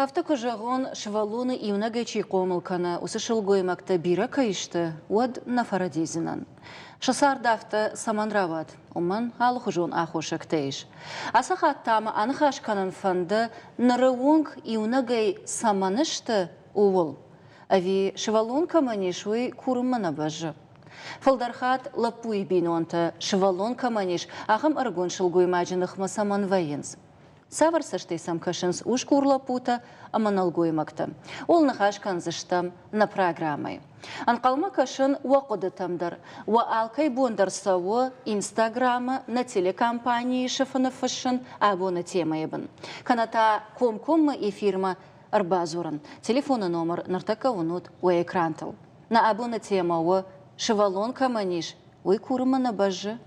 Хафта кожагон швалуны ивнагачи комылкана усышылгой макта бира кайышты уад нафарадизинан. Шасар дафта самандрават, уман алхужон ахушак тейш. Асахаттама анхашканан фанды нарауонг ивнагай саманышты увыл. Ави швалун каманишуй курымана бажы. Фалдархат лапуй бинонта швалун каманиш ахам аргон шылгой маджинах саман военс. Саварсашты самкашынс ушкурла пута, аманалгой макта. Ол нахашкан зыштам на программой. Анкалма кашын уақуды тамдар. Уа алкай бондар саву инстаграма на телекомпании шифаны фышын абона тема ебін. Каната комкомма и фирма арбазуран. Телефона номер нартака унут у экрантал. На абона тема у шевалон каманиш. Уй курыма на бажы.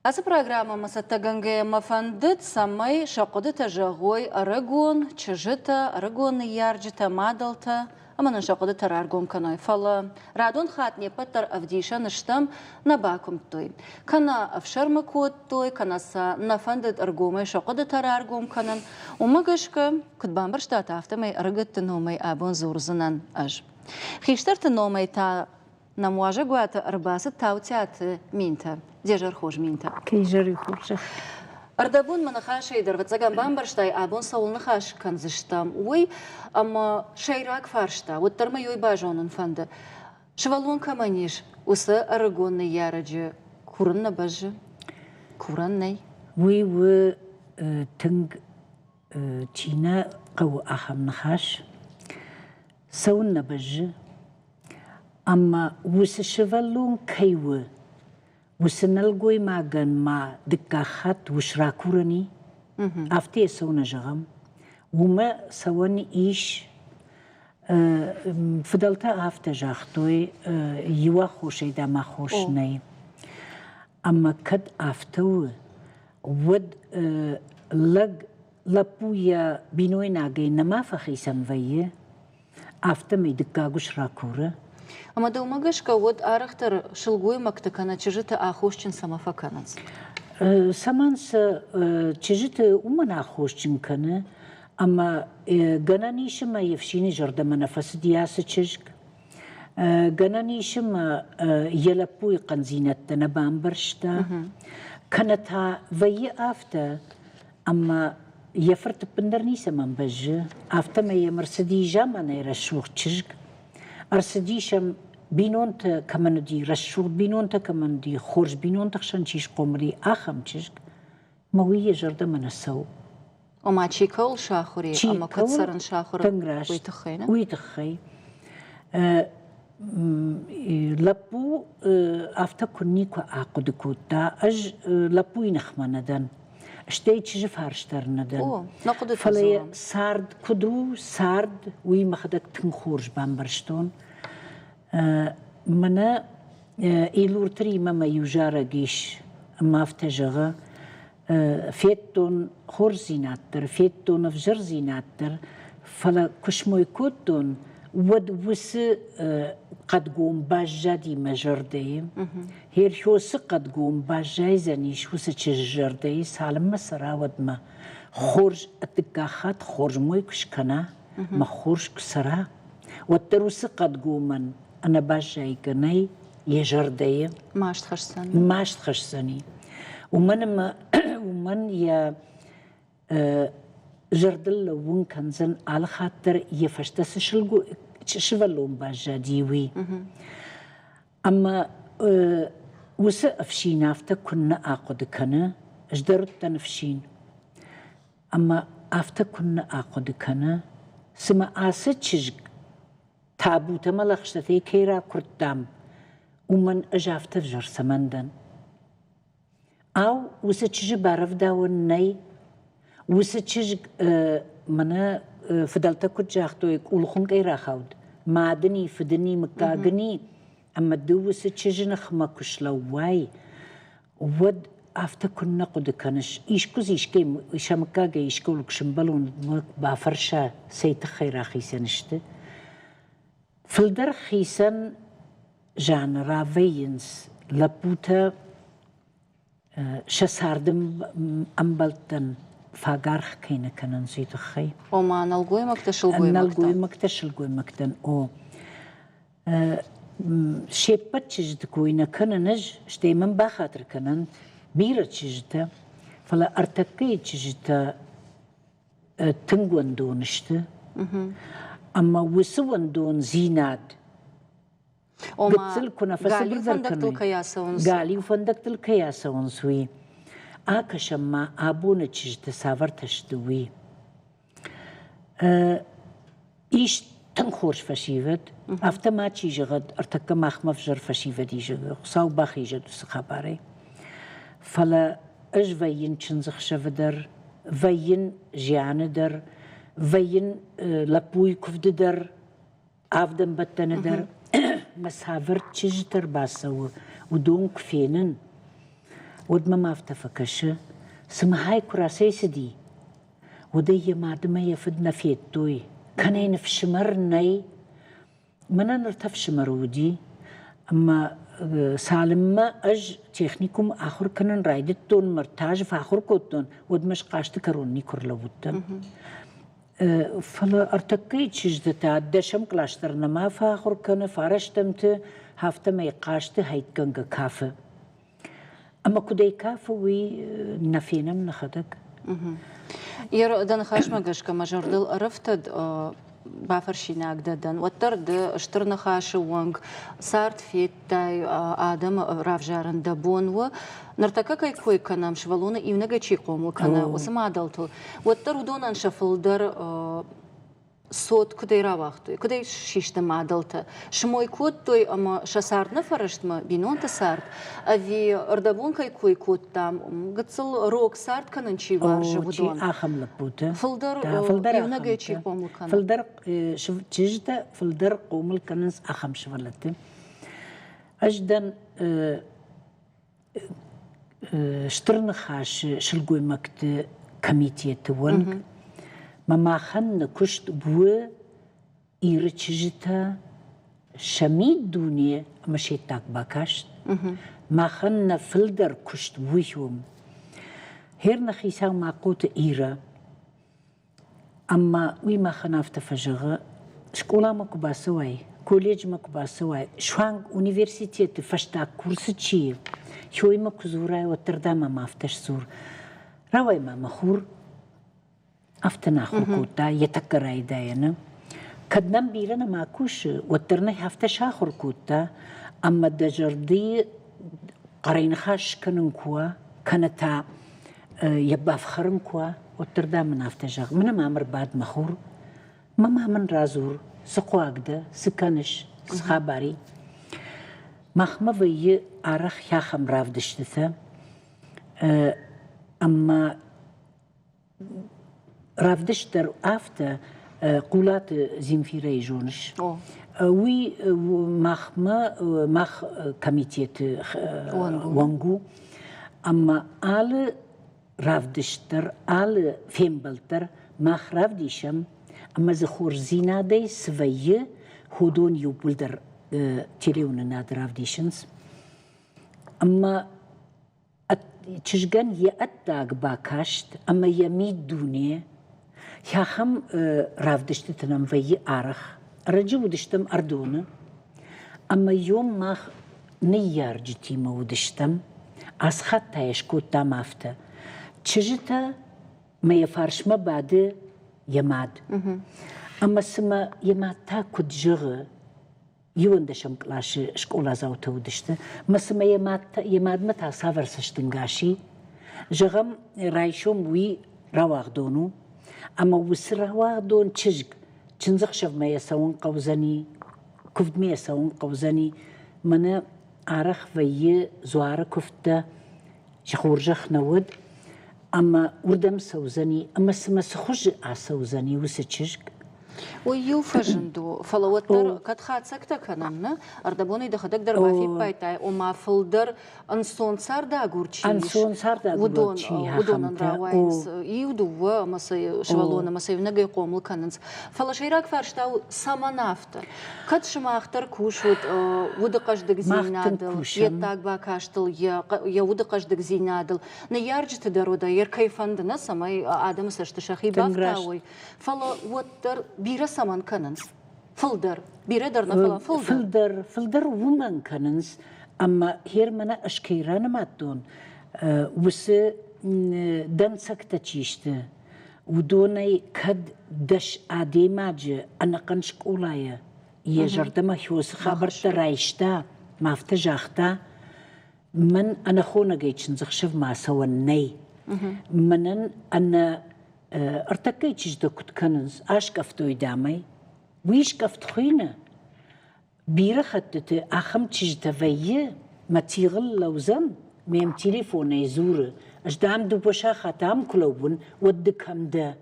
Аса программа масаттагангая мафандыт самай шақуды тажағой арагон, чыжыта, арагон ярджита, мадалта, аманын шақуды тараргом каной фала. Радон хатне паттар авдиша ныштам на бакум той. Кана авшарма код той, канаса нафандыт аргомай шақуды тараргом канан. Умагашка кудбамбар штата автомай арагытты номай абон зурзынан аж. Хиштарты номай та намуажа гуата арбасы таутяты минта. Дежар хож минта. Кейжары хожа. Ардабун манахаша идер ватсаган бамбарштай абон саулнахаш канзыштам. Ой, ама шайрак фаршта. Вот тарма йой бажонын фанды. Швалон каманиш. Усы арагонны яраджы. Курынна бажы. Кураннай. Уй вы тынг чина қау ахамнахаш. Саунна бажы. Ама усы швалон кайвы. وسنلقوي ما جن ما دكاخات وشراكورني أفتي سونا جغم وما سواني إيش فضلتا أفتا جاختوي يوا خوش إذا ما خوش ناي أما كد أفتو ود لق لبويا بينوي ناقي نما فخيسان فيه أفتا مي دكاغو شراكورة Ама да умагашка вот арахтар шылгой мактакана чижита ахошчин самафакананс. Саманс чижита умана ахошчин кана, ама гананишима евшини жардамана фасдияса чижг. Гананишима елапуй канзинатта на бамбаршта. Каната вайи афта, ама يفرت بندرنيسة من بجة أفتما يمرسدي جامنا يرشوخ تشجك أرسديشم بينونت كمان دي رشوخ بينونت كمان دي خورج بينونت خشان تشيش قمري آخم تشجك موية جرد من السو وما تشيكول شاخوري أما كتسرن شاخور تنغراش ويتخينا ويتخي لبو أفتا كنيكو أقودكو تا أج لبو ينخماندن اشتي تشجف هارشترندن فلي سارد كدو سارد وي مخدك تنخورج بامبرشتون منا إيلور تري ماما يوجارا جيش ما افتجغا فيتون خور زيناتر فيتون افجر زيناتر فلا كشموي كوتون ود وس قد قوم باجا دي مجردي هير شوس قد قوم باجا زني شوس تشجردي سالم مسرا ود ما خورج اتقاخات خورج موي كشكنا ما خورج كسرا والتروس قد قومن انا باجا كني يجردي ماش تخشسني ومن يا جردل ون كنزن على خاطر يفشتس شلقو شفلون باجا ديوي أما وسأفشين أفتا كنا أقود كنا أجدرت تنفشين أما أفتا كنا أقود كنا سما آسد شجق تابوت ملخشتي كيرا كردام ومن أجافت فجر سمندن أو وسأتشج بعرف داون ناي وسأتشج منا فضلت كنت جاختو يقول خنك إيرا خود معدني فدني مكاغني أما دو وسأتشج نخما كشلو واي ود أفتا كنا قد كانش إيشكوز إيشكي إيشا مكاغي إيشكو لك شمبالون بافرشا سيت خيرا خيسان اشت فلدر خيسان جان رافينس لبوتا شساردم أمبلتن فاقارخ كينا كان نسيت خي وما نلقوي مكتا شلقوي نلقوي مكتا مكتا شلقوي مكتن أو شيبت تشجت كوينا كان نج شتي من باخاطر كان بيرة تشجت فلا أرتكي تشجت تنقون دونشت أما وسوان دون زيناد قلت كنا قالي وفندقت الكياسة ونسوي قالي وفندقت الكياسة ونسوي آكشما أبونا تشجت سافرتش دوي إيش تنخورش فشيفت أفتا ما تشيجي غد ارتكا ماخ مفجر فشيفت يجي صاو باخي يجي دوس خباري فلا اج فين تشنزخ شفدر فين جيان در فين لبوي كفد در آفدن بطن در مسافر تشجتر باسا ودون كفينن ودما ما افتفكش سمهاي كراسي سدي ودي مادما يفدنا فيت دوي كان في شمرني منا نرتف شمرودي اما سالم ما اج تكنيكم اخر كان رايدتون مرتاج فاخر كوتون ودمش قاشت كروني كرلوتن فلا ارتقي تشجدتا دشم كلاشترنا ما فاخر كان فارشتمت هافتا ما يقاشت هيت كنغ كافه اما كدي كافه وي نفينا من خدك يرى دان خاش ماقش كما جردل عرفتد بافرشيناك ددن وترد اشترنا خاش وانغ صارت في تاي آدم راف جارن دبون و نرتكا كي كوي كنام شوالونا إيونغا تشيقوم وكنا وسما دلتو وتر دون انشفل در صوت كدي راوختو كدي شيشت ما دلتا شموي كود توي اما شسارت نفرشت ما بينون تسارت افي اردبون كي كوي كود تام قتصل روك سارت كان نشي وارجا ودون اخم لبوتا فلدر يونغا تشيقوم وكنا فلدر شوف تجتا فلدر قوم الكنز اخم شفلت اجدن شترن خاش شلقوي مكت كميتية ونك ما خن كشت بو إيرتشجتا شميد دونية مشي تاك باكاشت ما خن فلدر كشت بويهم هيرنا خيسا ما قوت إيرا أما وي ما خنافت فجغة شكولا ما كباسواي كوليج ما كباسواي شوانغ أونيفرسيتيت فشتا كورس تشي شوي ما كزوراي وترداما ما افتش زور راوي ما مخور افتنا خوركوتا يتكراي داينا كدنم بيرنا ماكوش وترنا هفتش خوركوتا اما دجردي قرين خاش كننكوا كانتا يبا فخرنكوا وتردا من افتجاغ من ما امر بعد مخور ما من رازور سقواقدا سكانش سخاباري مخما في ارخ ياخم رافدشتثا اما رافدشتر افتا قولات زنفيري جونش وي مخ كميتيت وانغو اما آل رافدشتر آل فيمبلتر مخ رافديشم اما زخور زينادي سوية هودون يوبولدر تيريون ناد رافديشنز اما تشجن يأتاق باكاشت اما يميد دوني ياخم رافدشتتنم في آرخ رجو دشتم أردونا اما يوم ما نيار جتي مودشتم أسخط تايشكو تامافتا تشجتا ما يفارش ما بعد يماد اما سما يماد تا كد جغ يوان دشم كلاش شكولا زاوتا ودشتا ما سما يماد متا سافر سشتنغاشي جغم رايشوم وي رواغ دونو اما وس رواغ دون تشجك تنزق شف ما يساون قوزني كفد ما يساون قوزني منا عرخ في زوار كفتا شخورجخ نود اما وردم سوزني اما سما سخرج عسوزني وس تشجك ويوفجندو فلوتر قد خاتسكتا كنمنا أردبوني دخدك در بافي بايتاي وما فلدر أنسون سار دا غورتشيش أنسون سار دا غورتشي ودون أنراوينس يودو مسي شوالونا مسي نجي قوم الكننس فلا شيراك فرشتاو سامانافتا قد شماختر كوشود ودقش دق زينادل يتاق باكاشتل يا ودقش دق زينادل نيارج تدرودا ير كيفندنا سماي آدم سرشتشاخي بافتاوي فلا وتر بيرا سامان كننس فلدر بيرا درنا فلا فلدر ومن كننس أما هير منا أشكيران ماتون وس دن سكتة تشيشته ودوني كد دش عادي ماجة أنا قنشك أولايا يجردما حوس خبرت رايشتا ما افتجاختا من أنا خونا جيتش نزخشف ما سوى الني منن أنا ارتكيتش جدكت كنز أش كفتو يدامي ويش كفت خوينا بيرا خدت أخم تجتفيه ما تيغل لوزم ميم تليفون يزور أجدام دو بشا خاتام كلوبون ودك همدا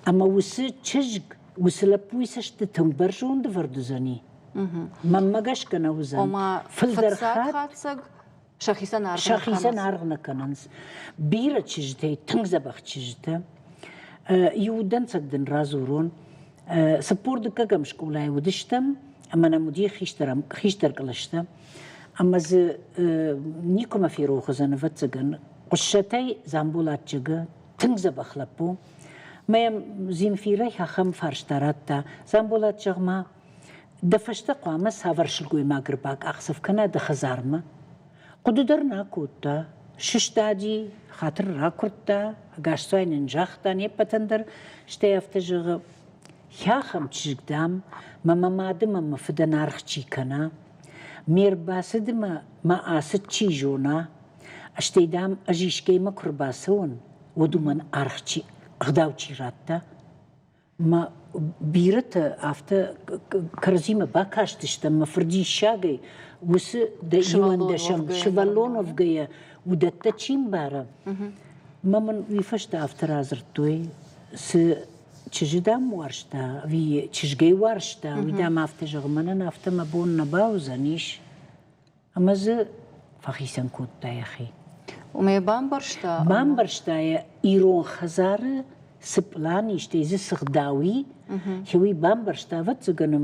أما وسي تشجق وسلبويسش تتنبرجون دفردوزاني ما قاش كنا وزن وما فتساق شخيصا نارغنا كننس بيرا تشجتي تنزبخ تشجتا يودن سقدن رازورون سبور دكا قمشكولاي ودشتم أما أنا مدير خيشتر قلشتا أما ز نيكو ما في روخ زن فتسقن قشتي زامبولات جغا تنزب أخلبو ما يم زين في ريحة خم فرشتراتا زامبولات جغما دفشتا قوامة سافرش القوي ما قرباك أخصف كنا دخزارما قدو درنا كوتا ششتاجي خاطر راكورتا قاشتوين نجاختا نيبتندر شتي افتجغ خم تشجدام ما مادم ما فدنار خشي كنا مير باسد ما آسد چي جونا اشتيدام اجيشكي ما كرباسون ودو من ارخشي اغداو چي راتا ما بيرت افتا كرزيما باكاشتشتا ما فردي شاقي وس دايوان دشم شبالونوف جايا ودتا چين بارا ما من ويفشتا افترازرتوي س چجدام وارشتا وی چجگی وارشتا وی دام افته جغمانن افته ما بون نباوزنیش اما ز فخیسن کودتا یخی وما بامبرشتا بامبرشتا ایرون خزار سپلانیش تیزی سخداوی هوی بامبرشتا واتزگن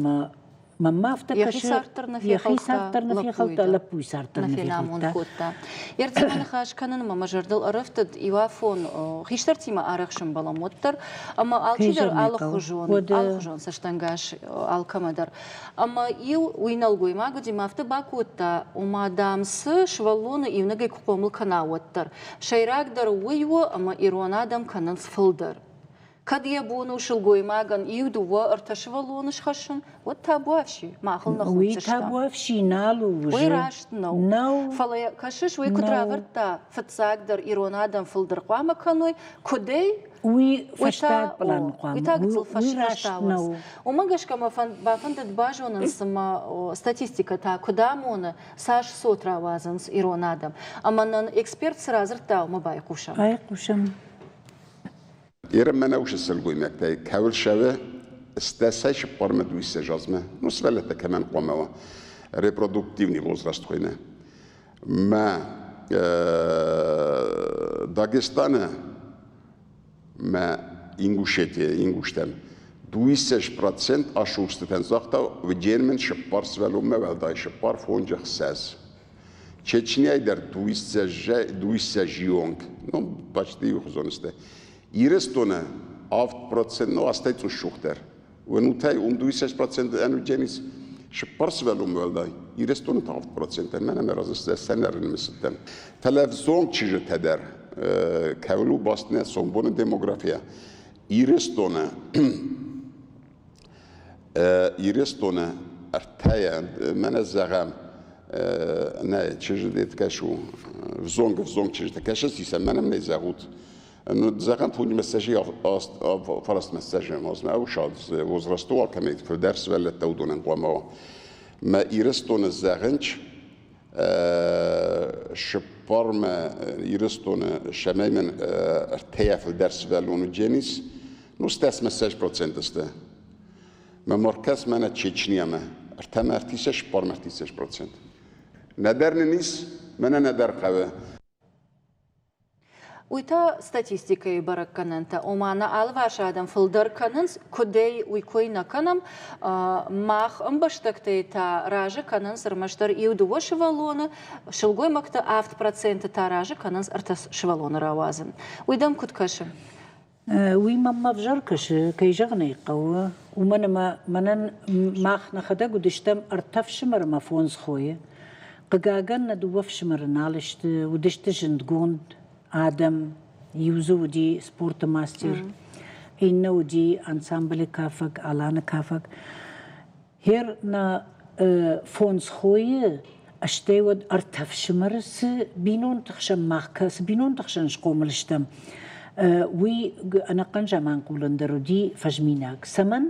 ما افتكر يخي سارترنا في خلطة لبوي سارترنا في خلطة يرتمن خاش كانن ما مجردل عرفت يوافون خيشترتي ما أرخشن بلا موتر أما الكيدر الخجون سشتنجاش الكمدر أما يو وينالجوي ما قدي ما باكوتا وما دامس شوالون يونجي كقوم الكناوتر شيراك در ويو أما إيرون آدم كانن فلدر كد يبونو شلقوي ماغن يودو وارتشوالونش خشن وتابوافشي ما خلنا خوتشتا ويتابوافشي نالو ويراشت نو فلا كشش ويكدراورتا فتساقدر إيرون آدم فلدر قواما كانوي كدي وي فشتاق بلان قواما ويراشت نو ومانغاش كما بافندت باجون نسما статистика تا كدامون ساش سوترا وازنس إيرون آدم أما نن إكسبيرت سرازرتا ما بايقوشم يرم أنا وش السلقوي مكتاي كاول شوه استاسايش بارمد ويسجازمه نسفلته كمان قوموا ريبرودكتيفني وزرست خوينا ما داغستان ما إنغوشتم 20% أشوفت تنزاختا وجيرمن شبارس ولوما ولداي شبار فونج خساس تشيتشنيا در 200 جيونغ نو باشتي وخزونسته Ирестона 8% no asta zu schuchter. Und utai 20% energenis شبرسبلهم والله يرستون 8% أنا مرز السنة المستم تلفزيون تيجي تدر كولو باستنا صنبون ديموغرافيا يرستون ارتايا من الزغام نه تيجي ديت كشو فزونغ تيجي تكشس يسمى من الزغوت إنه زغم فوني مساجي فرست مساجي مازم أو شاد وزرستوا كميت في الدرس ولا تودون نقوموا ما يرستون الزغنش شبار ما يرستون شماي من ارتيا في الدرس والون جينيس Ну, стас мессаж процентсте. Меморкас мене Чечняме. Артем артисеш, пор артисеш процент. Надарнис, мене надар каве. Уйта статистикой баракканента. Омана алваш адам фылдар канынс, кудей уйкойна канам, мах амбаштакты та ражы канынс армаштар иуду шевалона, шылгой макта авт проценты та ражы канынс артас шевалона равазын. Уйдам куткашым. وي ماما بجركش كي جغني قوة ومن ما منن ماخ نخدا قدشتم ارتف شمر ما فونز خوية قاقن دوف شمر نالشت ودشت جند آدم يوزو دي سبورت ماستر إنه دي انسامبل كافك آلان كافك هير نا فونز خوية اشتي ود ارتف شمر س بينون تخشم ماخكاس بينون تخشن شقوم لشتم وي أنا قنجة ما نقول ندرو دي فجميناك سمن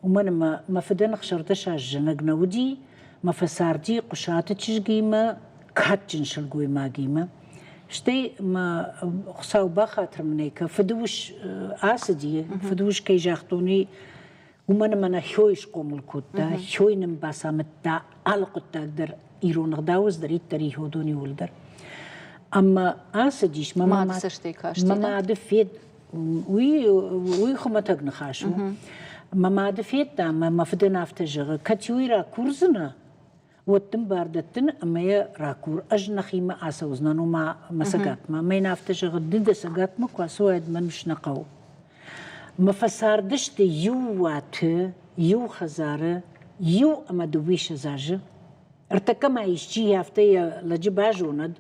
ومن ما فدنا خشرتش عجنقنا ودي ما فسار دي قشات تشجيمة كاتجن شلقوي ما قيمة شتي ما خصاو باخاتر منيك فدوش آسدي فدوش كي جاختوني ومن ما نحويش قوم الكوتا حوي نمباسا متى على قطة قدر إيرون غداوز دريت تريه هدوني ولدر أما أسديش ما دفيت وي خمتك نخاشو ما دفيت ما فدنا افتجر كتيويرا كورزنا وتم باردتن أما يا راكور أجنخي ما أسوزنا وما مسقات ما ينافتجر ضد سقات مكواسواد منش نقو ما فساردشت يوات يو خزارة يو أما دويش زاج ارتكما يشتي يافتي لجباجوند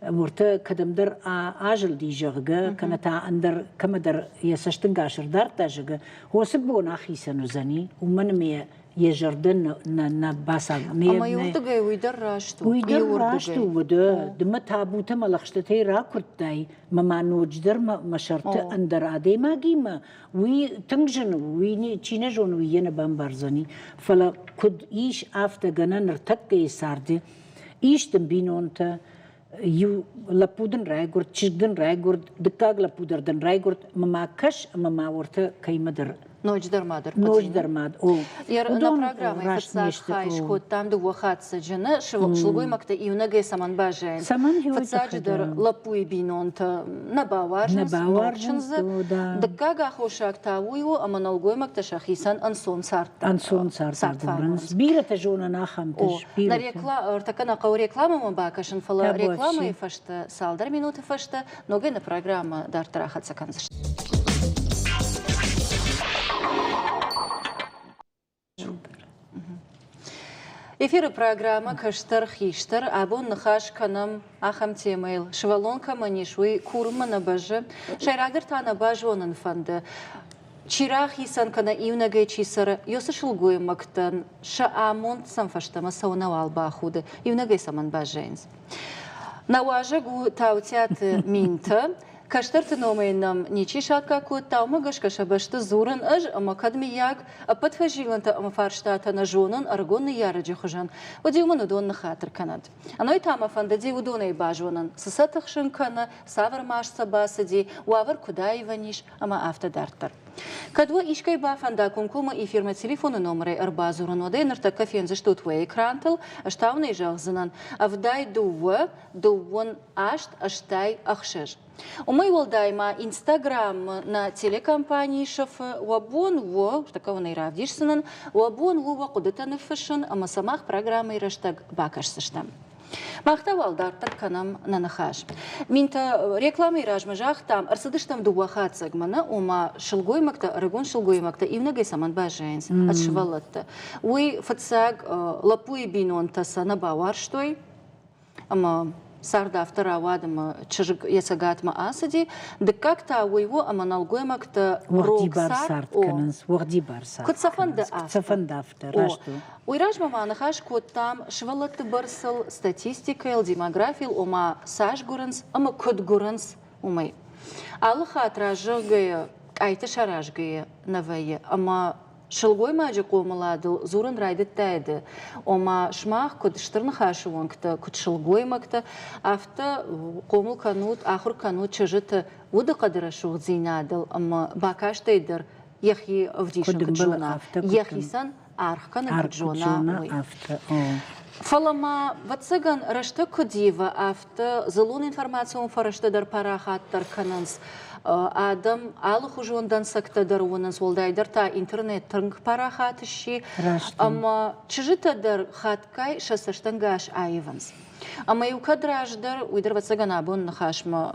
مرتا كدم در آجل دي جغة كانت عندر كما در يسشتن قاشر دار تاجغة هو سبون أخي سنوزني ومن مي يجردن نباسا أما يوردغي ويدر راشتو وده دم تابوتا ملخشتتي راكرتاي ما نوجدر ما شرط اندر عدي ما قيمة وي تنجن وي تشينجون وينا بامبارزني فلا كد إيش آفتا غنا نرتقي ساردي إيش تنبينونتا يو لابودن رايغورد تشدن رايغورد دكاغ لابودر دن رايغورد مما كش مما ورتا كيمدر نوجدر مادر او ير на программе фатсаж хайш код там до вахат саджана шылгой макта иунагай саман бажен фатсадждер лапуй бинонта на баваржнз дакага хошак тавую аманалгой макта шахисан ансон сарт гурнс бирата жона нахамташ на рекла такана кау реклама бакашын фала реклама фашта салдар минуты фашта ноге на программа дар трахатса канзаш Эфир программа «Каштар Хиштар», абон нахаш канам ахам темейл, швалон каманишуи курма на баже, шайрагер та на баже онан фанды. Чирах исан кана ивнагай чисара, йоса шылгуй мактан, ша амон самфаштама саунавал бахуды, ивнагай саман баженс. На важагу таутят минта, Каштарты номейнам ничи шатка кут таума гашкаша башты зурын аж ама кадмияк подфажиланта ама фарштата на жонан аргонны яраджи хужан. Одиуман удон на хатр канад. Аной тама фандади удонай бажонан. Сысатахшын кана савар машса басади уавар кудаеваниш ама автодартар. Кадва ишкай ба фанда кункума и фирма телефона номеры арбазуран одай нартака фенза что твой экрантал аштавный жалзанан. Авдай дувон ашт аштай ахшеш. У моего дайма Инстаграм на телекомпании шеф уабон во такого найравдишсанан уабон во куда-то нафашен, а самах программы раштаг бакашсаштам. Махтавал дартар канам на нахаш. Минта рекламы ражмажах там арсадыштам дуахат сагмана ума шилгой макта рагон шилгой макта ивнагай саман баженс отшвалатта. Уй фатсаг лапуи бинон таса на бавар штой ама сарда вторая вадама чижик ясагатма асади, да как-то его аманалгой макта роксар вардибар сарт. Кутсафанда автор. Рашту. Уйраж мама нахаш кот там швалат барсал статистика, демография, ома саш гуранс, ама кот гуранс умай. Аллаха тражгая, айта шаражгая навая, ама Шылгой маджи комаладыл, зурын райдет тайды. Ома шмах код штырны хашывонкта, код шылгой макта, авто комыл канут, ахур канут чыжыты وده قدر شو زينادل أما باكاش تيدر يخي أفديش كجونا يخي سن أرخكن كجونا وي فلما بتسجن رشته كديفا أفت زلون إنفورماسيون فرشته در парахат در كننس آدم آل خجون دن سكت در وننس ولدايدر تا إنترنت ترنك парахат الشي أما چجت در خات كاي شسشتنگاش آيفنس أما يوكد راجدر ويدر بتسجن أبون نخاش ما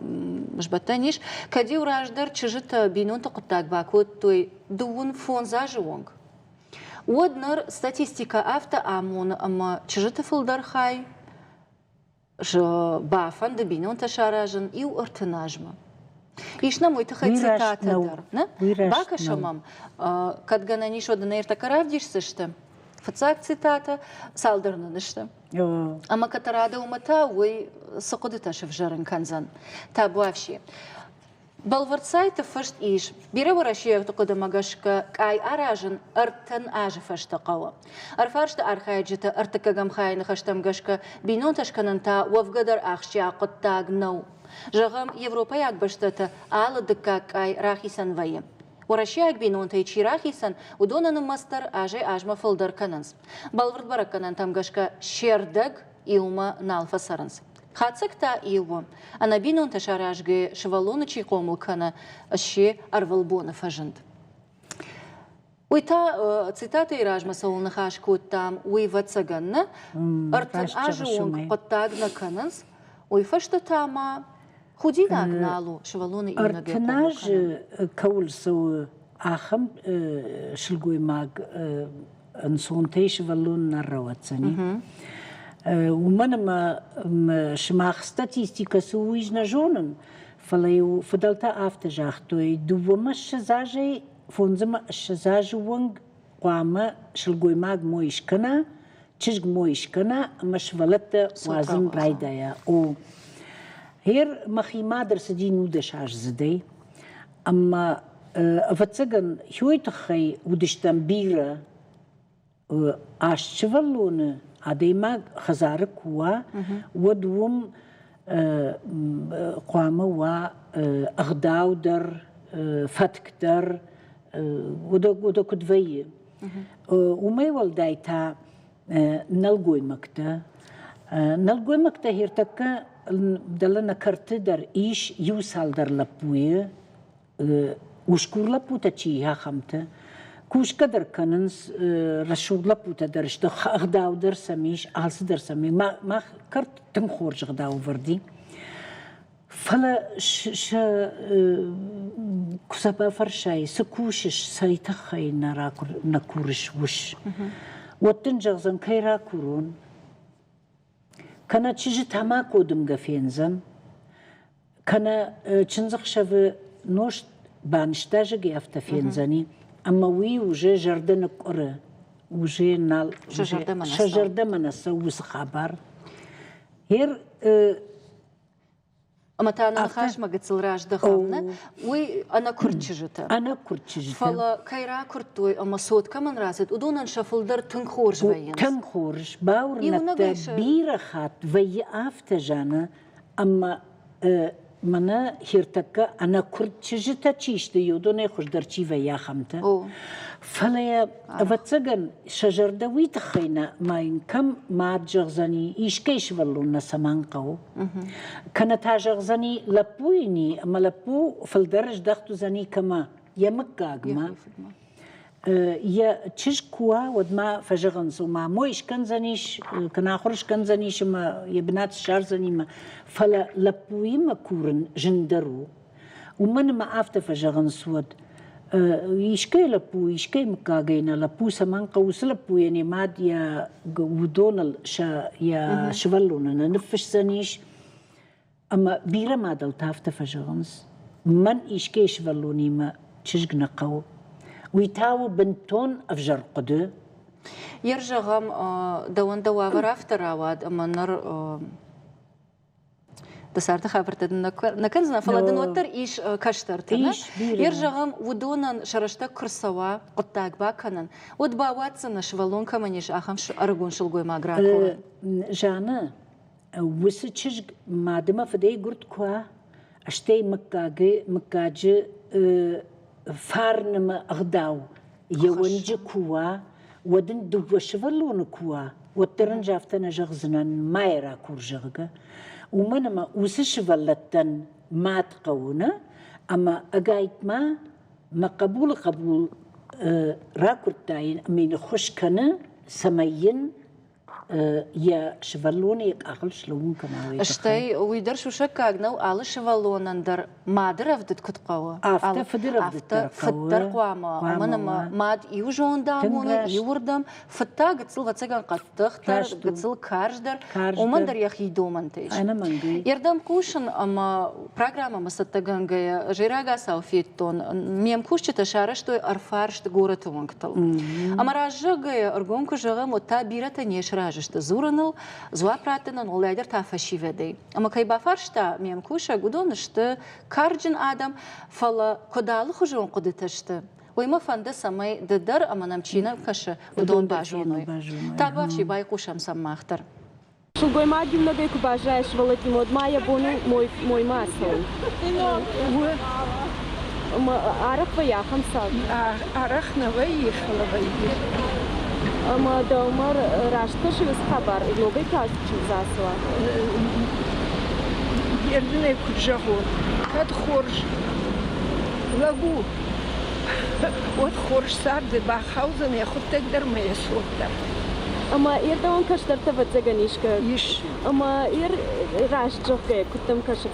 مش بتنيش كديو راجدر چجت بينون تقطاق باكوت توي دون فون زاجونگ ودنر статистика авто амон أما چجت فلدر خاي ج بافن دبينون تشاراجن يو ارتناجما يشنا موي تخيل تدر نه باك شمام قد جناني شو دنير تكرار ديش سشتم فتساك цитата салдерна ниште أما كترادا ومتا وي سقدتها شف جرن كنزن تابوافشي بالورتسايت فشت إيش بيرا ورشية تقدم مجاشك كاي أراجن أرتن آج فشت قوة أرفارشت أرخاجته أرتك جم خاين خشتم جاشك بينون تشكننتا وفقدر أخشيا قطاق نو جغم يوروبا بشتته على دكا كاي راخيسن ويا ورشية بينون تيجي راخيسن ودون نمستر آج آجما فلدر كننس بالورت بركنن تام جاشك شيردق يوما نالفا سرنس خاتسك تا إيوه أنا بينون تشارجع شوالون شيء قومو كنا الشيء أرفلبون فجند ويتا цитаты إراج مسؤول نخاش كوتام ويفتسجنا أرتن أجون قطعنا كننس ويفشت تاما خدينا نالو شوالون إيوه أرتناج كول سو آخم شلقوي ماج انسونتي شوالون نروتسني ومن ما شماخ ستاتيستيكا سويج نجونن فلايو فضلتا افتجاختوي دوما الشزاجي فونزما الشزاج وونغ قواما شلقوي ماغ مويشكنا تشجق مويشكنا مش فلت وازن رايدايا او هير مخي مادر سدي نودش عجزدي اما افتسجن هوي تخي ودشتن بيرا عشفلون عديما خزارك و ودوم قامة و أغداو در فتك در ودا كدوية وما يولداي تا نلقوي مكتا هيرتكا دلنا كرت در إيش يوصل در لبوية وشكور لبو تشيها خمتا كوش قدر كننس رشود لبوتا درشت أغداو درسميش عالس درسمي ما كرت تنخورج غداو وردي فلا كسبا فرشاي سكوشش سيتخي نكورش وش وتنجغزن كيرا كورون كانت شجت هما كودم غفينزن كان چنزخ شو نوش بانشتاجي افتفينزني أما وي وجه جردن قرة وجه نال شجر دمنا سوس خبر هير أما تانا خاش ما قد سلراج دخلنا وي أنا كرتشجته فلا كيرا كرتوي أما صوت كمان راسد ودون نشفل در تنخورج وينس تنخورج باورنا بيرة خات وي آفتجانا أما منا هيرتكا أنا كرتشجتا تشيشت يودوني خوش درتشي ويا خمتا فلا أفتسجن شجر دوي تخينا ما ينكم ما جغزني إيش كيش والله سمان قو كانت هاجغزني لبويني أما لبو في الدرج دختو زني كما يمكاغما يا تشكوا ودما فجغنس وما مويش كنزنيش كنا خرج كنزنيش ما يبنات الشهر زني ما فلا لبوي ما كورن جندرو ومن ما أفت فجغنس ود يشكي لبو يشكي مكاغينا لبو سمان قوس لبو يعني ماد يا ودون يا شفلونا نفش زنيش أما بيرا ما دل تافت فجغنس من يشكي شفلوني ما تشجنا قو ويتاو بنتون أفجر قدو يرجعهم دوان دوابر أفتراواد أما نر دسارت خبرت نكنزنا فلادن وتر إيش كشترتنا يرجعهم ودونا شرشتا كرسوا قطاق باكنن ودباوات سنة شوالون كمانيش أخم أرجون شلقوي ما جانا وسچج مادما فدي قرت كوا اشتي مكاجي فارنم اغداو يونج كوا ودن دو شفلون كوا وترن جافتنا جغزنا مايرا كورجغا ومنما وسشفلتن ما تقونا اما اقايت ما قبول راكورتاين من خشكنا سمين يا شفلوني أقل شلون كمان اشتي ويدرشو شكاغنا وعلى شفلون اندر ما درفدت كت قوا أفتا فتر قواما ومن ما يوجون دامون يوردم فتا قتل وتسجن قد تختار قتل كارجدر ومن در يخي دومن تيش أنا منجي يردم كوشن أما برنامج مستتجنجيا جيراجا سوفيتون ميم كوش تشارشتو أرفارش تجورة وانقتل أما راجعي أرجون كجرا متابيرة نيشراجش تزورنل زوا براتنا نولادر تافشي ودي أما كي بافرشتا ميم كوشا قدونشت كارجن آدم فلا كدال خجون قدتشت ويما فند سماي ددر أما نمشينا كش ودون باجونوي تابوشي بايقوشم سماختر Шугой магию много кубажаешь волоти мод моя бону мой масло. Арах вая хамсак. Арах на вая халавая. Ама домар рашка швес хабар много каз чизасва. Ердне куджагон. Кад хорж. Лагу. Вот хорж сарды бахаузен я хоть так дармая сотта. Ама ердон каштарта ватзаганишка. Иш. Ама рашчоке кутам кашик.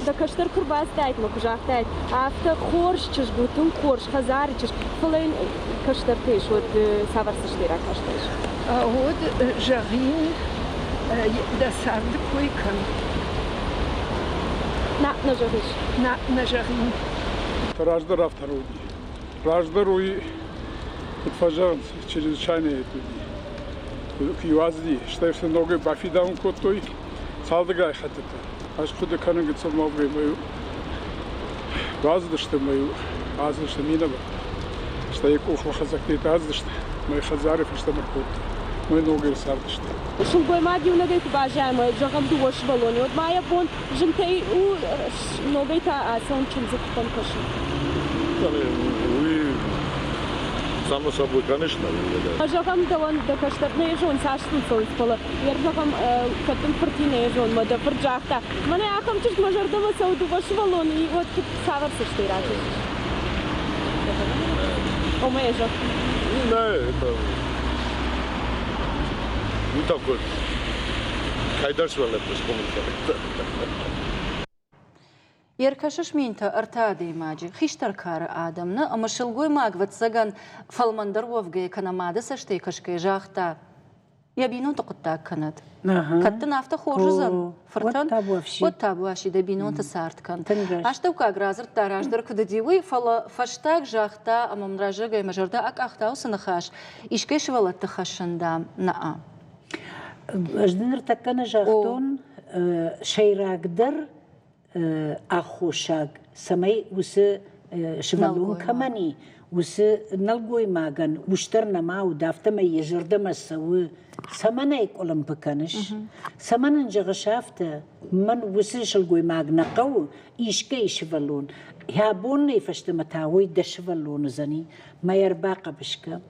Да каштар курбас дайт макужахтайт. Афта хорж чижгутун хорж хазаричиш. Флейн каштар теш вот саварсыштера кашташ. А вот жарин да сарды койкан. На жариш. На жарин. Раждар авторуди. Раждаруи подфажан чрезвычайные Киуазди, что если много бафидаун котой, салдыгай хатыта. Аж куда канан гицел мовгай мою. Ваздышты мою, аздышты минова. Что я кухла хазактит аздышты, мои хазариф, что маркот. Мой ногой сардышты. Шугой магию много кубажаем, жагам дуош балони. Вот моя бон жимтей у много та асан чимзик панкаши. Само собой, конечно. Жагам даван да каштарне жон саштын солиспала. Ер жагам катын партийне жон мада фырджахта. Мане ахам чиш мажардама сауду ваш балони и вот савар сыштыра. Омея жак. Да, это не такой. Кайдарсвалет, вспомните. يركشش مينتا ارتادي ماجي خيشتر كار آدمنا أما شلقوي ماك واتساقن فالمندر وفقي كان مادا سشتي كشكي جاختا يبينون تقطاك كانت كتن afta خورجزن فرتن واتابواشي دبينون تسارت كان اشتو كاق رازر تاراجدر كدديوي فلا فشتاك جاختا أما مراجعي مجردا أك أختاو سنخاش إشكيش ولا تخشن دام نعم أجدنر تكنا جاختون شيراقدر أخوشاق سمي وس شمالون كماني وس نلقوي ماغن وشترنا ما ودافت ما يجرد ما سوي سمنا يقولن بكنش سمنا جغشافته من وس شلقوي ماغنا قو إيشكي شفلون يابون يفشت متاوي دشفلون زني ما يرباق بشكا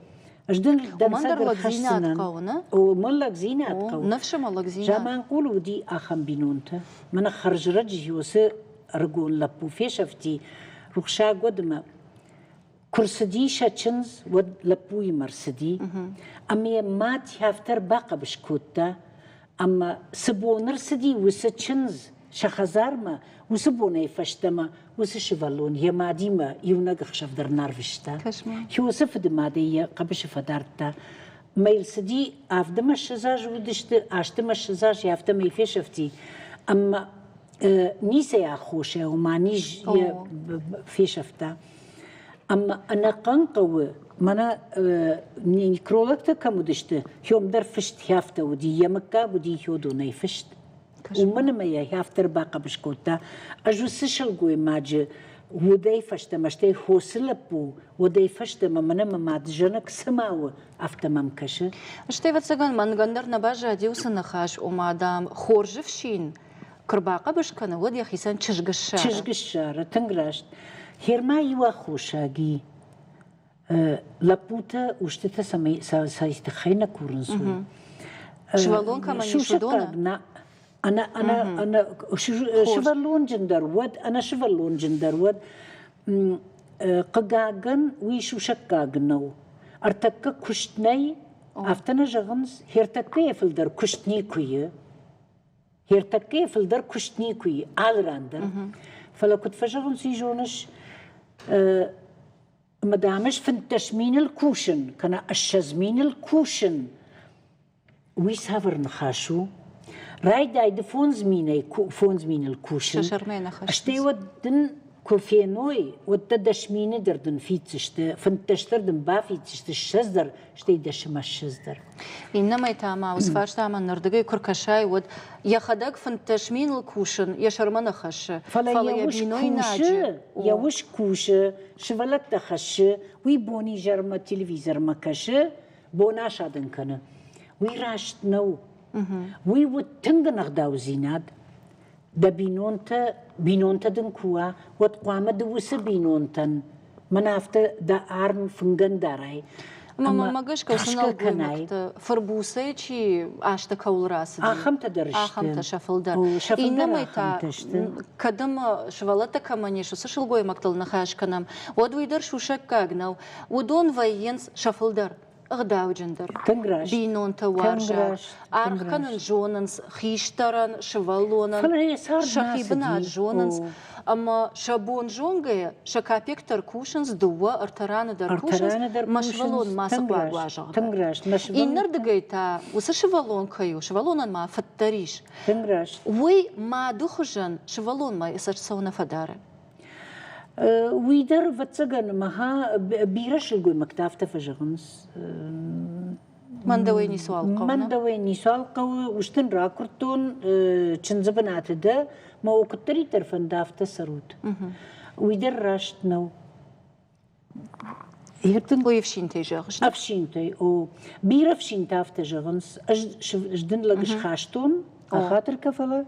أجدن ومندر لقزينات قونا ومن لقزينات قونا نفس ما لقزينات جامان قولوا دي أخم بينونتا من خرج رجي وس رجول لبو في شفتي رخشا قدما كرسدي شاتشنز ود لبوي مرسدي أمي مات يافتر باقا بشكوتا أما سبو نرسدي وساتشنز شخزار ما وسبونا يفشتما وسشفلون هي ماديما يونغ خشف در نارفشتا يوسف دمادية قبش فدارتا ما يلسدي أفدم الشزاج ودشت أشتم الشزاج يافتم يفشفتي أما نيسا يا خوشة وما نيج في شفتا أما أنا قنقوة منا نيكرولكتا كمودشت يوم در فشت يافتا ودي يمكا ودي يودو نيفشت ومن ما يافتر باقا بشكوتا أجو سشل قوي ماجي ودي فشتا مشتي خوصلبو ودي فشتا ممنا مماد جنك سماو أفتا ممكشة اشتي واتساقن من غندر نباجة ديو سنخاش ومادام خورجفشين كرباقة باش كان ود يا خيسان تشجق الشارع تشجق الشارع تنقراشت هيرما يوا خوشاقي لابوتا وشتتا سايستخينا كورنسو شوالون كمان يشدونا أنا شفرلون جندر ود أنا شفرلون جندر ود قاقن ويشو شكاقنو أرتكا كشتني أفتنا جغنز هيرتكا يفلدر كشتني كوي هيرتكا يفلدر كشتني كوي راندر فلو كنت فجغن سيجونش مدامش فنتشمين الكوشن كان الشزمين الكوشن ويس هافر نخاشو راي داي دفونز مين الكوشن شرمينا خش اشتي ودن كوفينوي وددشمين دردن فيتشت فنتشتردن بافيتشت الشزدر اشتي دشما الشزدر إنما يتاما وصفاش تاما نردقي كركشاي ود يخدق فنتشمين الكوشن يشرمنا خش فلا يوش كوشة يوش كوشة شفلت تخش ويبوني جرمة تلفزير مكشة بونا شادن كنا ويراشت نو ويوتنغ داو زيناد دا بينونتا دنكوا وتقوام دوس بينونتن منافتا دا آرن فنغن داراي ما قش كوسنا القومت فربوسي چي عشت كول راس دي آخمت درشتن آخمت شفل در إنما يتا كدم شفلتا كماني شو سشل قوي مقتل نخاش كنام ودوي در شو شكاقناو ودون وينس شفل در أغداو جندر تنقراش بينون توارجا أرخن جوننس خيشترن شفلونن شخيبنا جوننس أما شابون جونجي شكابيك تركوشنز دوا ارتران دركوشنز مشفلون ما سقوا واجا تنقراش مشفلون إن نردقيتا وس شفلون كيو شفلون ما فتريش تنقراش وي ما دخجن شفلون ما يسرسون فداره ويدر فتسجن مها بيرش الجوي مكتاف تفجغنس من دويني سؤال قونا من دويني سؤال قوي وشتن راكرتون تشنزبنات ده ما وكتري ترفن داف تسرود ويدر راشت نو ويفشين تيجاغش أفشين تي أو بيرفشين تاف تجغنس أجدن لقش خاشتون أخاطر كفلا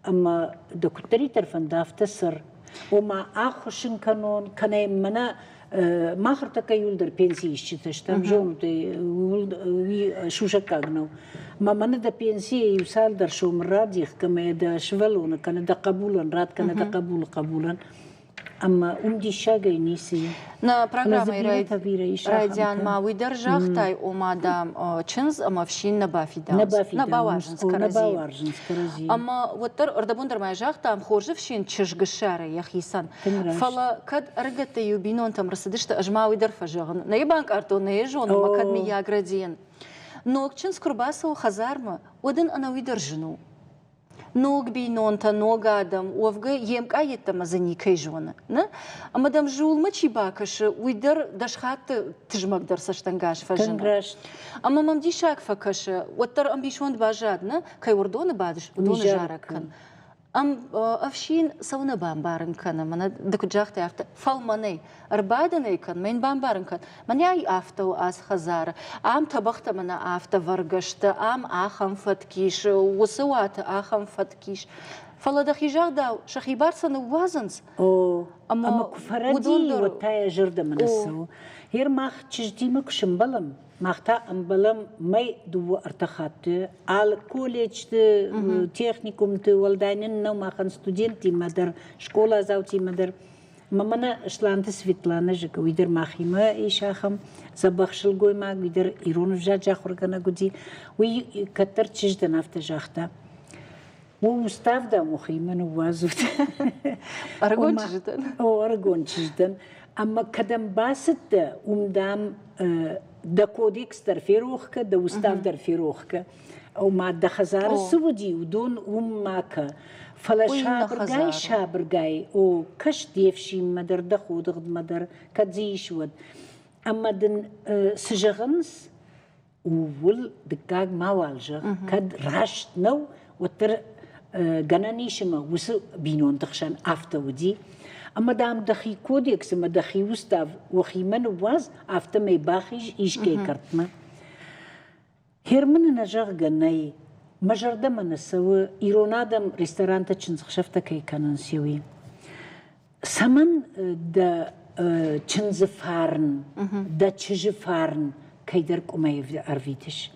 أما دكتري ترفن داف تسر وما آخوشن كانون كان منا ما خرطة يولدر بينسي يشتشتم جون تي شوشك أغنو ما منا دا بينسي يوصل در شو مرات يخ كما دا شفلون كان دا قبولا رات كان دا قبولا أما دي شاقي نيسي на программе Радиан ма выдержах тай у мадам чынз ама вшин на бафида на баваржинскарази ама воттар ордабундер майжах там хоржи вшин чыжгышара яхисан фала кад аргата юбинон там расадышта ажма выдер фажаган на ебанк арто на ежон макад ми яградиен но чынз курбасу хазарма один ана выдержину نوغ بينونتا نوغ آدم وفقا يمك آيتا مزاني كيجونا أما مدام جول ما تشي باكش ويدر داشخات تجمك درسشتنقاش فجنا أما ممدي شاك فكش وتر أم بيشوند باجادنا كي وردون بادش ودون جاركن أم أفشين سونا بامبارن كان من دك جاختي أفتا فالماني أربادني كان من بامبارن كان من ياي أفتا وآس خزارة أم تبخت من أفتا ورقشت أم آخم فتكيش وسوات آخم فتكيش فلا دخي جاغداو شخي بارسن وازنس أما كفردي وتايا جرد من السو هير ماخ تجديمك شمبلم ماختا أمبلم ماي دو ارتخات على كوليج تكنيكوم والداينن نو ماخن ستودنتي مدر شكولا زاوتي مدر مامنا شلانت سفيتلانا جك ويدر ماخيما إيشاخم زبخشل قوي ماك ويدر إيرون فجا جاخورغانا قدي وي كتر تجدن أفتا جاختا ومستاف دا مخيما نوازوت أرغون جدا أرغون جدا أما كدم باست ومدام دا كوديكس در فيروخك دا وستاف در فيروخك أو ما دا خزار السودي ودون ماكا فلا شابرغاي أو كش ديفشي مدر دا خودغد مدر كدزيش ود أما دن سجغنس وول دقاق ما والجغ كد راشت نو وتر غنانيشما وسو بينون تخشان أفتا ودي أما دام دخي كوديكس أما دخي وستاف وخي من واز أفتا مي باخيش إيش كي كرتما هيرمن نجاغ غناي مجرد من السو إيرونادم ريستورانتا تشنز خشفتا كي كانن سيوي سمن دا تشنز فارن دا تشج فارن كي درك أما أرفيتش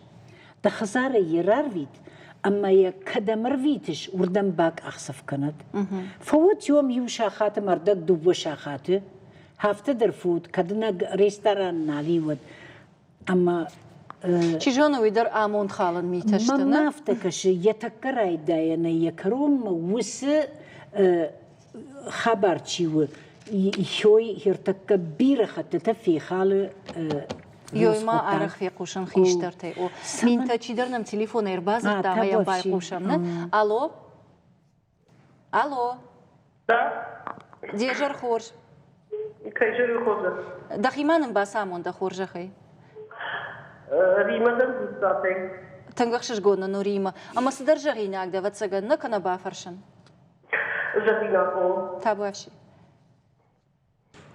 دا خزارة يرارفيت أما يكدم أرفيتش وردم باك أخصف كانت فوت يوم يوشا خاتم أردك دوبو شاخاته هافته درفوت كدنا ريستوران ناليود أما چیجانو ویدر آمون خالن میتشتنه؟ ما افتكرش يتكرر داينا يكرون وس خبر چيو يشوي هرتك بير خطة في خال یوی ما عرق فی قوشن خیشتر تی او مین تا چی درنم تلفن ایرباز تا هایم بای قوشم نه الو الو دیجر خورج کجوری خورده دخیمانم باسامون دا خورج خی ریمدن دوستاتی تنگخشش گونه نوریما اما صدر جغینه اگه دوت سگن نکنه بافرشن جغینا کو تابو افشی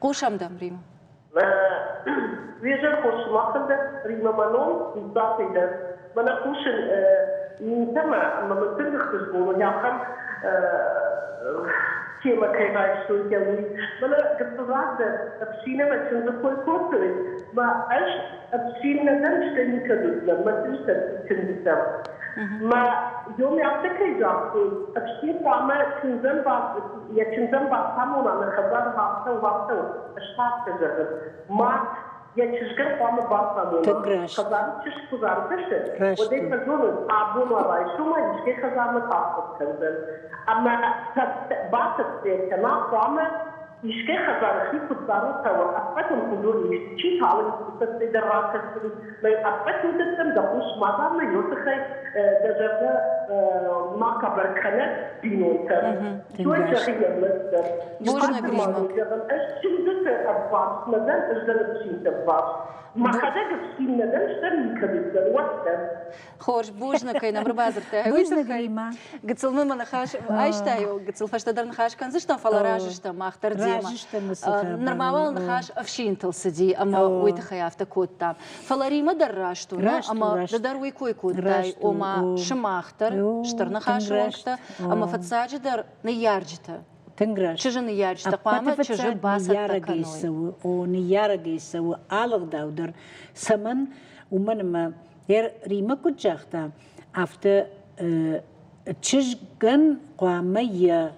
قوشم دم ریما ویژه خوشماخنده ریما منون دوستاتی ده من خوشن نیتما اما من تنگخش گونه یا خم كيما كيفاش شو يسوي ولا قلت بعد بشينا ما تشوف كل كوتري ما ايش بشينا دمش تاني كذا ما تنسى تنسى ما يوم يعطيك يجاكو بشينا تعمل تنزل بعض يا تنزل بعض ثمونا من خبر بعض اشتاق تجرب ما يتشجع قام بعض خزان تشكر تشت ودي تقول عبون وراي شو ما يشجع خزان متعصب كذا أما بعض كنا قام يشجع خزان خي كتارو توا أثبتهم كلهم يشتي حاول تستدر راكسر ما أثبتوا تسمى دقوش ما ما يوتخي دجاجة ما كبر خنات بينوتر شو يشجع مصدر بوجنا قريمة إيش تنزل أبواس مدن إجدر بشين أبواس ما خدك بشين مدن إجدر كبير وقت خورج بوجنا كينا مربازر تاعي بوجنا قريمة قلت لهم ما نخاش ايش تايو قلت له فاش تقدر نخاش كان زشتن فلا راجشت ما اختار ديما نرماول نخاش افشين تلسدي اما ويت خيافته كوتا فلا ريما دراشتو اما دار ويكو يكون داي وما شماختر شتر نخاش وقت اما فتساج در نيارجته تنگرش چه نيارجته قامه چه باسه تکنوی او نيارجي سو آلق داودر سمن ومن ما هر ريما كنت جاختا after تشجن قامية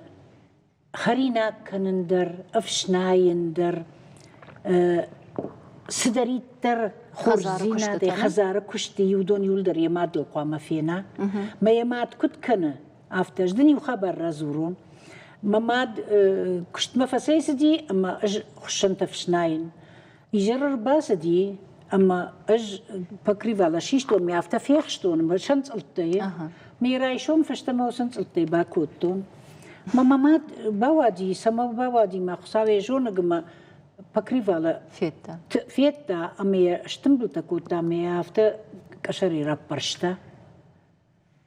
خرينا كنندر أفشنايندر سدريتر خورزينا دي خزارة كشتي يودون يولدر يماد القامة فينا ما يماد كت كنا after جدني وخبر رازورون ما ماد كشت ما فسيس دي أما أج خشنت أفشناين يجرر باس دي أما أج بكري على شيشتون ميافتا فيخشتون ما شنت قلتي ميرايشون فشتما وسنت قلتي باكوتون ماما ماد بوادي سما بوادي ما خساوي جونغما بكري على فيتا أمي اشتمبلتا كوتا ميافتا كشري رابرشتا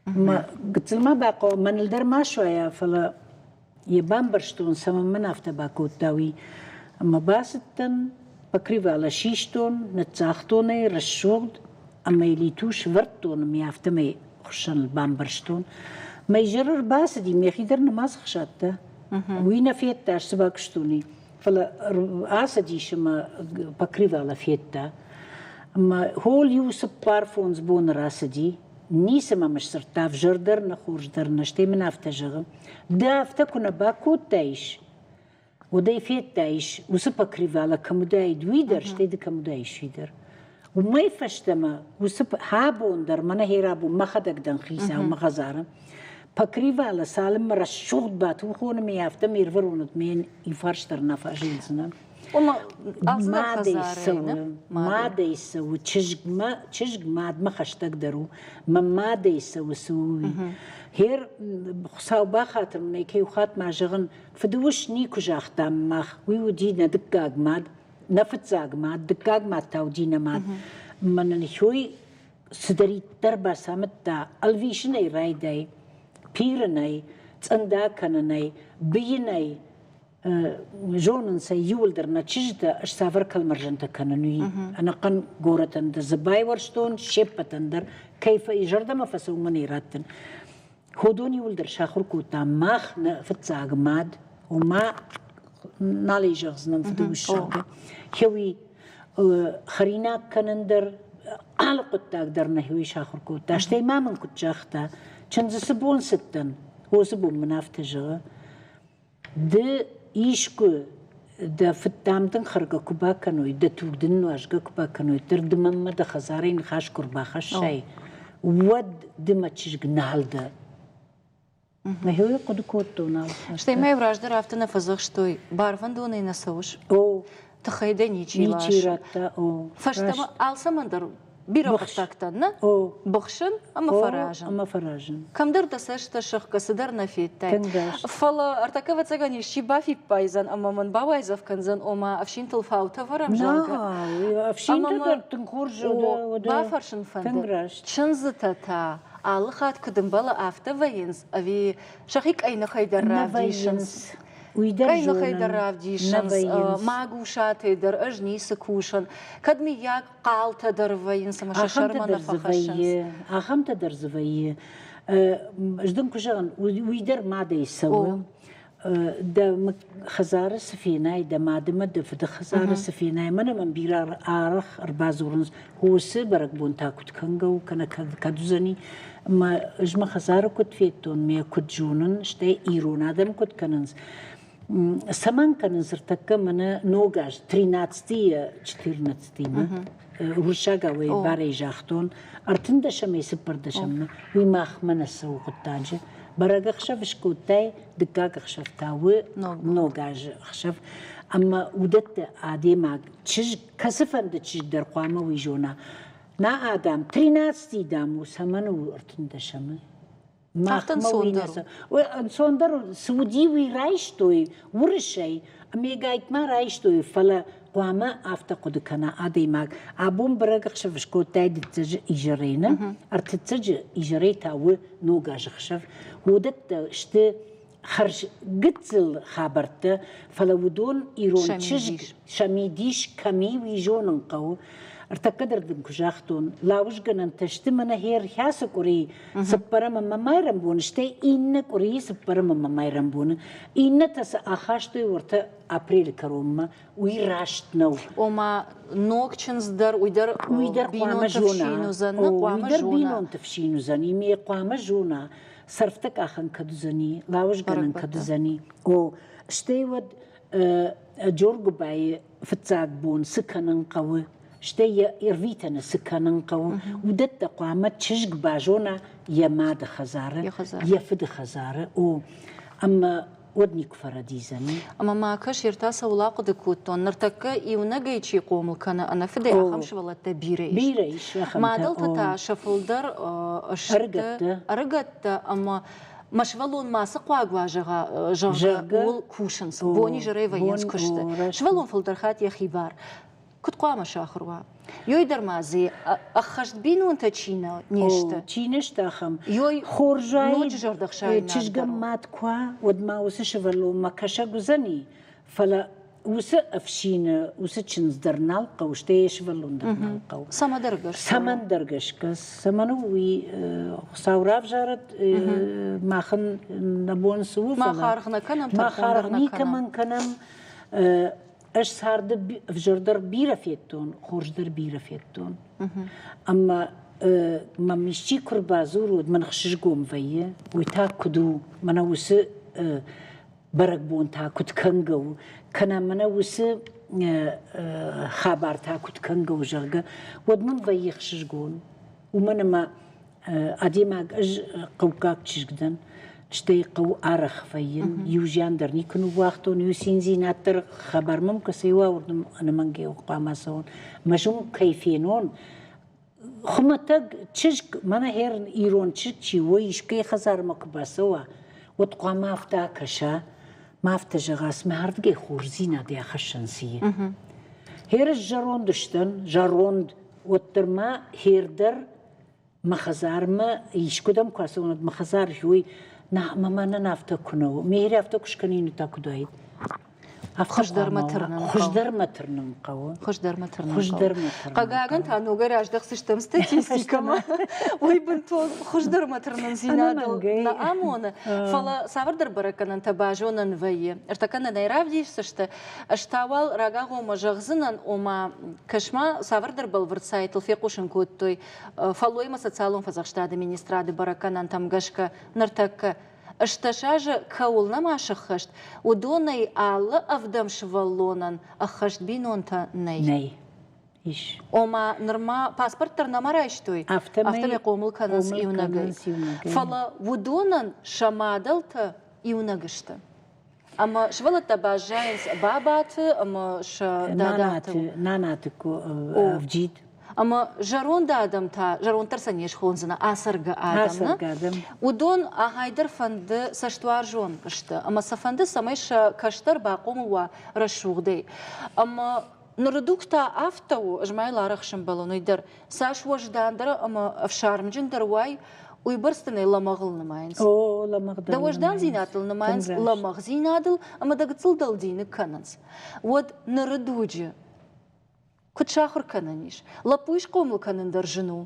ما قلت ما باقو من الدر ما شوية فلا يبان برشتون سما من أفتا باكوتاوي أما باستن بكري على شيشتون نتساختوني رشوغد أما يليتوش ورتون ميافتمي خشن البان برشتون ما يجرر باس دي ميخي در نماز خشاتا وينا فيتا سباكشتوني فلا آسا دي شما بكري على فيتا أما هول يوسف بارفونز بون راسا دي نيسما مش سرتاف جردر نخورج در نشتي من أفتا جغم دا أفتا كنا باكوت تايش وداي فيت تايش وسبا كريفالا كموداي دويدر شتيد كموداي شيدر وما يفشتما وسبا هابون در منا هيرابو ما خدك دن خيسا وما خزارا بكريفالا سالم مرا شوغد بات وخون ميافتا ميرفرونت مين يفرشتر نفاجين سنان ما دي يسوي تشجق ما خشتك درو ما دي يسوي هير خصاو باخاتر من كي وخات مع جغن فدوش نيكو جاختا ماخ ويودينا دقاق ماد نفتزاق ماد دقاق ماد تاودينا ماد من نشوي سدري تربا سامتا الفيشني رايداي بيرناي تنداكناي بيناي جونن سيولدرنا تشجتا اش سافر كالمرجنتا كاننوي انا قن غورتن زباي ورشتون شيبتندر كيف يجرد ما فسو منيراتن هودوني ولدر شاخر كوتا ماخ فتساق ماد وما نالي جغزنا في الشعب هوي خرينا كنندر على قطاق درنا هوي شاخر كوتا اشتي ما من كنت جاختا چنز سبون ستن هو سبون منافتجغ د يشكو دا فتامتن خرقا كوبا كانوي دا توقدن واشقا كوبا كانوي ترد مما دا خزارين خاش كربا خاش شاي ود دما تشجق نال دا ما هو يقود كوتو نال Štai mai vražda rafta na fazach štoj barvandūnai nesauš. او Tăhăide nici نيچي راتا او Faștama alsamandar biro qataqtan na او bıxşın ama farajan. اما فراجن Kamdır da saçta şıx kasıdar na fittay. Tengdaş. Fala artakava tsagani şiba fi payzan ama man bawayzaf kanzan oma afşin tılfauta varam jalga. لا افشين تقدر تنخرج Ba farşın fandı. تنغراش Çınzı tata. Alıxat kıdımbala afta vayins. Avi şahik ayna haydar ravdişins. ويدر Ayna haydar ravdişins. Maguşat haydar ajni sıkuşan. Kadmi yak qalta dar vayins. Ama şaşarma na faxaşans. اخم تدر زفيه جدن كشغن ويدر ما دا يسوي دا خزارة سفينة دا مادمة دا فدا خزارة سفينة من بيرار آرخ أربازورنز هو سبرك بون تاكد كنغو كنا كدوزني ما اجما خزارة كد فيتون ميا كد جونن شتاي إيرون آدم كد كننز سمان كننز ارتكا منا نوغاش 13 14 ورشاقا وي باري جاختون ارتن دشمي سبر دشمنا وي ماخ من السوق التاجة برق خشف شكوتاي دقاق خشف تاوي نوغاج خشف اما ودت عادي ماك تشج كسفن تشج در قوامة ويجونا نا آدم 13 دامو سمنو ارتن دشمي Aftan sondar. sondar سعودي وي رايشتوي ورشي امي قايت ما رايشتوي فلا قواما afta قد كنا عادي ماك ابون برق خشف شكوتاي تج اجرينا ارتتج اجريتا و نوغاج خشف ودت شت خرج قتل خابرت فلودون ايرون تشج شميديش كمي ويجون نقو ارتقدر دن كجاختون لاوش جنن تشتمنا هير حاس كوري سبرم ما يرمبون شتي إن كوري سبرم ما يرمبون إن تس أخاشتي ورت أبريل كروما ويراشت نو Oma nokçınız dar uydar قوام tafşinu zanna قوام ويدر juna. بينون تفشينو زني مي قوام جونا صرفتك أخن كدوزني لاوش جنن كدوزني أو شتي ود جورج باي فتاق بون سكنن قوي شتي يرفيتنا سكنن قو ودت قامت تشجق باجونا يا ماد خزارة يا فد خزارة او اما ودني كفردي زني Ama ma kaş irtasa ulaqı da kutton nırtakka ivna gayçi qomul kana ana fide yaxamş valatta bire iş. بيرة ايش يا خمتا Madal tata şafıldar argatta ama مشفلون ما سقوا جواجها جرا ول كوشنس بوني جريفا ينس كشت شفلون فلترخات يا خبار كنت قام شاخروا يويدر مازي أخشت بينو أنت تشينا نيشتا تشينشتا خم يوي خورجاي نوج جردخ شاي تشجم مات كوا ودما وسشفلو ما كشا جزني فلا وس أفشين وس تشنز درنال قوشتي شفلون درنال قو سمن درجش كس سمنو وي صوراف جارت ما خن نبون سوف ما خارخنا كنم ما خارخني كمان كنم اش صارد فجردر بيرة فيتون خورجدر بيرة فيتون اما ما مشي كربازور ود من خشش قوم فيه ويتاكدو منا وس برق بون تاكد كنغو كنا منا وس خبر تاكد كنغو جرقا ود من فيه خشش قون ومنا ما اديما قوكاك تشجدن شتي قو أرخ فين يوجيان درني كنوا وقتون يوسين زيناتر خبر ممكن سيوا وردم أنا منجي وقامسون مجمع كيفينون خمتك تشك منا هير إيرون تشك شي ويش كي خزار مكبسوا وتقام ما فتا كشا ما فتا جغاس ما هرد جي خورزينا دي خشنسية هير الجرون دشتن جرون وترما هيردر ما خزار ما يشكدم كاسون ما خزار شوي نا ماما نافتا كنو ميري افتا كشكنين تاكدويد خشدر مترنن خشدر مترنن قوة خشدر مترنن خشدر مترنن قاعدن تانو غير أجدق سيستم ستاتيستيكا ما ويبنتو خشدر مترنن زينادل نا أمون فلا سافر در بركن أنت باجونن في ارتكنا نيرافديش سشت اشتاول راجعو مجغزنن وما كشما سافر در بالفرسايت الفيقوشن كوتوي فلوي ما ستصالون فزغشتاد مينستراد بركن أنتم غشك نرتك اشتشاج كولنا ما شخشت ودوني على أفدم شوالونن أخشت بينونتا ني إيش وما نرما باسبورت ترنا ما رايشتوي أفتم يقومل كنس يونغي فلا ودونن شمادلتا يونغشت أما شوالتا باجاينس بابات أما شدادات ناناتكو أفجيد أما جرون دادم تا جرون ترسنيش خونزنا آسرق آدمنا ودون هايدر فند سشتوار جون كشت أما سفند سميش كشتر باقوم ورشوغ دي أما نردوك تا أفتو أجمعي لارخشن بلونو يدر ساش وجدان در أما أفشار مجن در واي ويبرستني لمغل نماينس لمغل دا وجدان زيناتل نماينس لمغ زينادل أما دا قتل دل دين كننس ود نردوجي كنت شاخر كننيش لابويش قوم كنن درجنو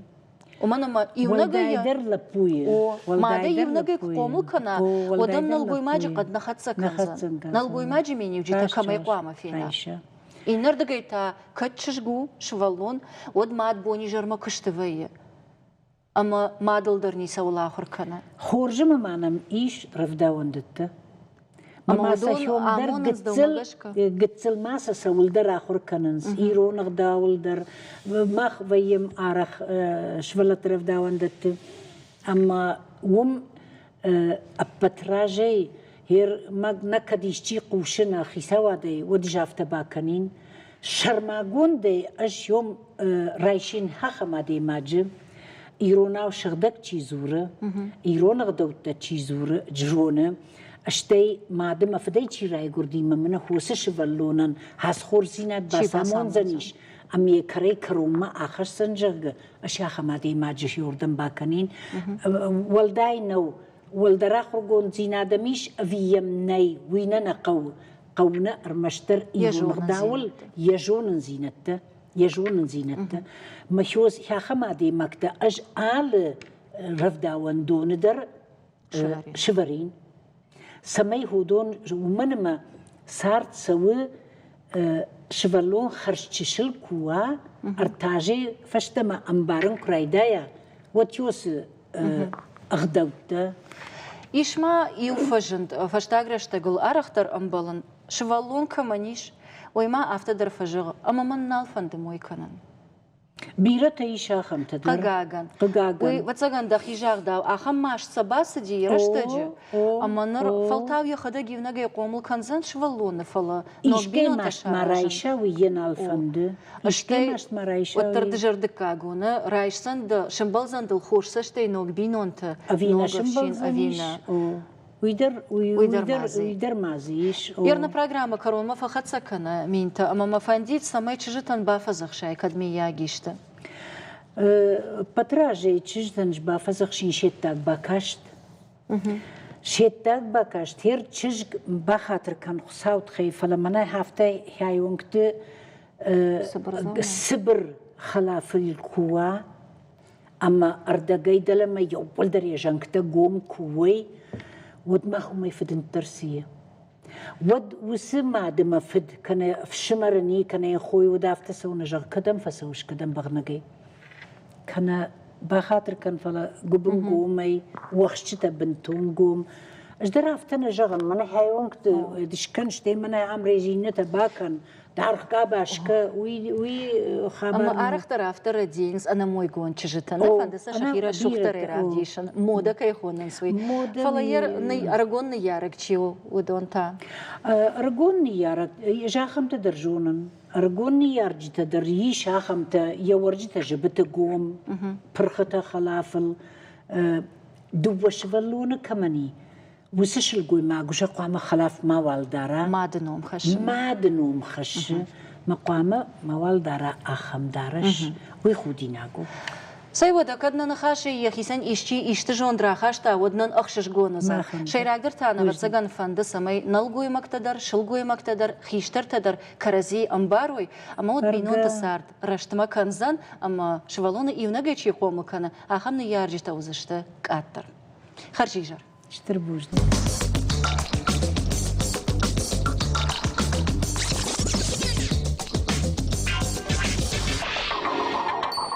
ومن ما يونغي در لابوي ما دا يونغي قوم كنا ودم نلقوي ماجي قد نخدس كنزن نلقوي ماجي مين يوجي كما يقوام فينا إنردقيتا كتشجو شوالون ود ماد بوني جرما كشتوية أما ما دلدرني سولا آخر كنا خورجم مانم إيش رفداوندت أما ساشوم در قتل ماسا سول در آخر كننس إيرو نغداول در ماخ ويم آرخ شولت رفداوندت أما وم أبتراجي هير ما نكديشتي قوشنا خيساوا دي ودجافت باكنين شرماغون دي اش يوم رايشين حخما دي ماجب إيرونا وشغدك تشيزورة إيرونا غدوتا تشيزورة جرونة اشتي مادم افدي تشي راي قردي ممنا خوسش فلونن هاس خورزينات باسامون زنيش أمي كري كروما آخر سنجغ أشياء خمادي ماجه يوردن باكنين والداي نو والدراخر قون زينا دميش أفيم ناي ويننا قونا أرمشتر إيرو مغداول يجون زينتا مشوز يا خمادي مكتا أج آل رفداوان دون در شفرين سمي هودون ومنما صارت سوي شفلون خرشتشل كوا ارتاجي فشتما أمبارن كرايدايا وتيوس أغدوتا إيشما يوفجند فشتاغرش تقول أرختر أمبالن شفلون كمانيش ويما أفتدر فجغ أما من نالفند موي كنن بيرتا إيشا خمت در قاقاقن واتساقن دخي جاغ داو آخم ماش سباس دي رشتاجي أما نر فلتاو يخدا جيونا جي قومل كنزن شفلون فلا إيشكي ماشت مرايشا وين الفند إيشكي ماشت مرايشا وتردجر دكاقونا رايشسن دا شمبالزن دل خوشسشتي نوغ بينونتا أفينا شمبالزنيش ويدر مازيش يرنا программа корон فقط سكنا مينتا أما ما فنديت سماي تشجتن بافزخ شاي كدمي ياجيشتا بتراجي تشجتن بافزخ شين شتاك باكاشت شتاك باكاشت هير تشج بخاطر كان خساوت خيف لما أنا هفتي هاي وقت الصبر خلاف القوة أما أردقي دلما يوبل در يجانكتا قوم كوي ود ما هو ما يفدن ترسيه ود وسمع دم فد كان في شمرني كان يخوي ودافت سونا جر كدم فسوش كدم بغنقي كان بخاطر كان فلا قبن قومي وخشتا بنتون قوم اجدر افتنا جغن من هايون دش كانش دي من عمري زينتا باكن دارخ كاباشكا وي خبر أما أرخ ترافتر دينز أنا موي قون تشجتنا فندسة شخيرة شوختر رافديشن مودا كيخون نسوي فلا ير ني أرجون نيارك تشيو ودونتا أرجون نيارك جاخم تدرجونن أرجون نيار جت دريش جاخم ت يورجت جبت قوم برخته خلافل دوش فلون كماني وسش الجوي ما جوش قامة خلاف ما والدارا ما دنوم خش مقامة ما والدارا أخم دارش ويخودي ناقو سيودا كدنا نخاشي يخيسن إشتجون دراخاشتا ودنن أخشش جونزا شيراقدر تانا برزقان فند سمي نلقوي مقتدر شلقوي مقتدر خيشتر تدر كرزي أمباروي أما ود بينون تسارد رشتما كنزان أما شوالون إيوناجيتشي قوم كنا أخمن يارجي توزشتا كاتر خرجيجر اشتر بوجدي